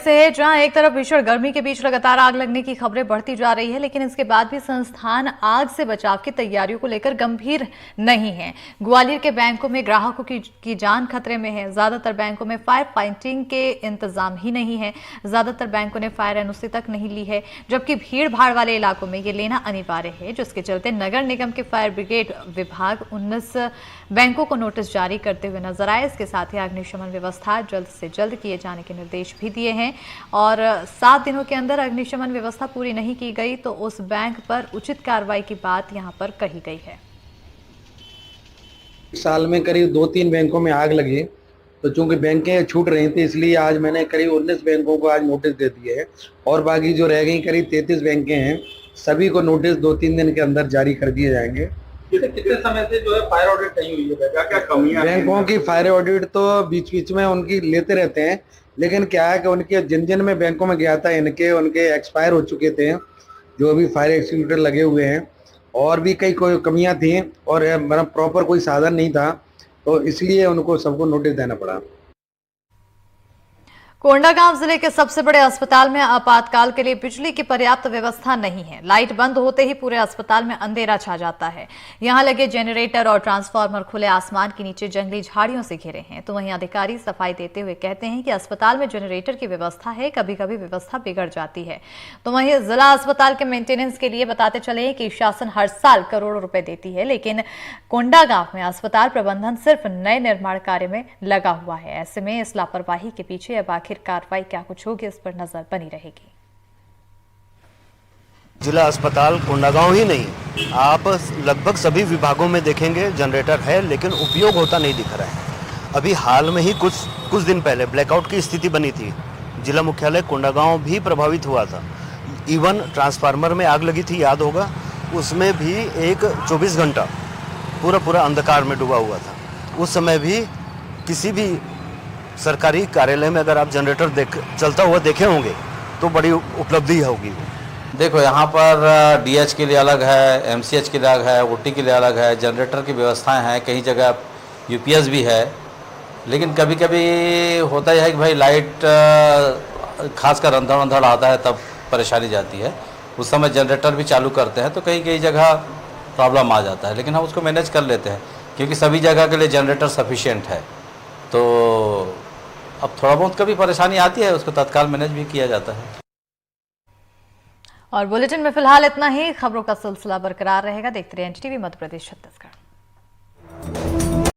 से जहां एक तरफ भीषण गर्मी के बीच लगातार आग लगने की खबरें बढ़ती जा रही है, लेकिन इसके बाद भी संस्थान आग से बचाव की तैयारियों को लेकर गंभीर नहीं है। ग्वालियर के बैंकों में ग्राहकों की जान खतरे में है। ज्यादातर बैंकों में फायर फाइटिंग के इंतजाम ही नहीं है। ज्यादातर बैंकों ने फायर एनओसी तक नहीं ली है, जबकि भीड़ भाड़ वाले इलाकों में ये लेना अनिवार्य है, जिसके चलते नगर निगम के फायर ब्रिगेड विभाग 19 बैंकों को नोटिस जारी करते हुए नजर आए। इसके साथ ही अग्निशमन व्यवस्था जल्द से जल्द किए जाने के निर्देश भी दिए हैं और 7 दिनों के अंदर अग्निशमन व्यवस्था पूरी नहीं की गई तो उस बैंक पर उचित कार्रवाई की बात यहां पर कही गई है। साल में करीब 2-3 बैंकों में आग लगी, तो चूंकि बैंकें छूट रही थी इसलिए आज मैंने करीब 19 बैंकों को आज नोटिस दे दिए है और बाकी जो रह गई करीब 33 बैंकें हैं, सभी को नोटिस 2-3 दिन के अंदर जारी कर दिए जाएंगे। कितने समय से जो है फायर ऑडिट नहीं हुई है? क्या क्या कमियां? बैंकों की फायर ऑडिट तो बीच बीच में उनकी लेते रहते हैं, लेकिन क्या है कि उनके जिन जिन में बैंकों में गया था उनके एक्सपायर हो चुके थे, जो अभी फायर एक्सटिंग्विशर लगे हुए हैं, और भी कई कोई कमियां थी और मतलब प्रॉपर कोई साधन नहीं था, तो इसलिए उनको सबको नोटिस देना पड़ा। कोंडागांव जिले के सबसे बड़े अस्पताल में आपातकाल के लिए बिजली की पर्याप्त व्यवस्था नहीं है। लाइट बंद होते ही पूरे अस्पताल में अंधेरा छा जाता है। यहां लगे जेनरेटर और ट्रांसफार्मर खुले आसमान के नीचे जंगली झाड़ियों से घिरे हैं। तो वहीं अधिकारी सफाई देते हुए कहते हैं कि अस्पताल में जेनरेटर की व्यवस्था है, कभी कभी व्यवस्था बिगड़ जाती है। तो वहीं जिला अस्पताल के मेंटेनेंस के लिए बताते चले कि शासन हर साल करोड़ों रुपए देती है, लेकिन कोंडागांव में अस्पताल प्रबंधन सिर्फ नए निर्माण कार्य में लगा हुआ है। ऐसे में इस लापरवाही के पीछे अब कार्रवाई क्या कुछ होगी, इस पर नजर बनी रहेगी। जिला अस्पताल कोंडागांव ही नहीं, आप लगभग सभी विभागों में देखेंगे जनरेटर है, लेकिन उपयोग होता नहीं दिख रहा है। अभी हाल में ही कुछ दिन पहले ब्लैकआउट की स्थिति बनी थी, जिला मुख्यालय कोंडागांव भी प्रभावित हुआ था। इवन ट्रांसफार्मर में आग लगी थी, याद होगा, उसमें भी एक 24 घंटा पूरा अंधकार में डूबा हुआ था। उस समय भी किसी भी सरकारी कार्यालय में अगर आप जनरेटर चलता हुआ देखे होंगे तो बड़ी उपलब्धि होगी। देखो, यहाँ पर डीएच के लिए अलग है, एमसीएच के लिए अलग है, ओटी के लिए अलग है, जनरेटर की व्यवस्थाएं हैं, कई जगह यूपीएस भी है। लेकिन कभी कभी होता है कि भाई लाइट खासकर अंधड़ आता है तब परेशानी जाती है, उस समय जनरेटर भी चालू करते हैं तो कई जगह प्रॉब्लम आ जाता है, लेकिन हम उसको मैनेज कर लेते हैं क्योंकि सभी जगह के लिए जनरेटर सफिशिएंट है। तो अब थोड़ा बहुत कभी परेशानी आती है, उसको तत्काल मैनेज भी किया जाता है। और बुलेटिन में फिलहाल इतना ही। खबरों का सिलसिला बरकरार रहेगा। देखते रहिए एनडीटीवी मध्य प्रदेश छत्तीसगढ़।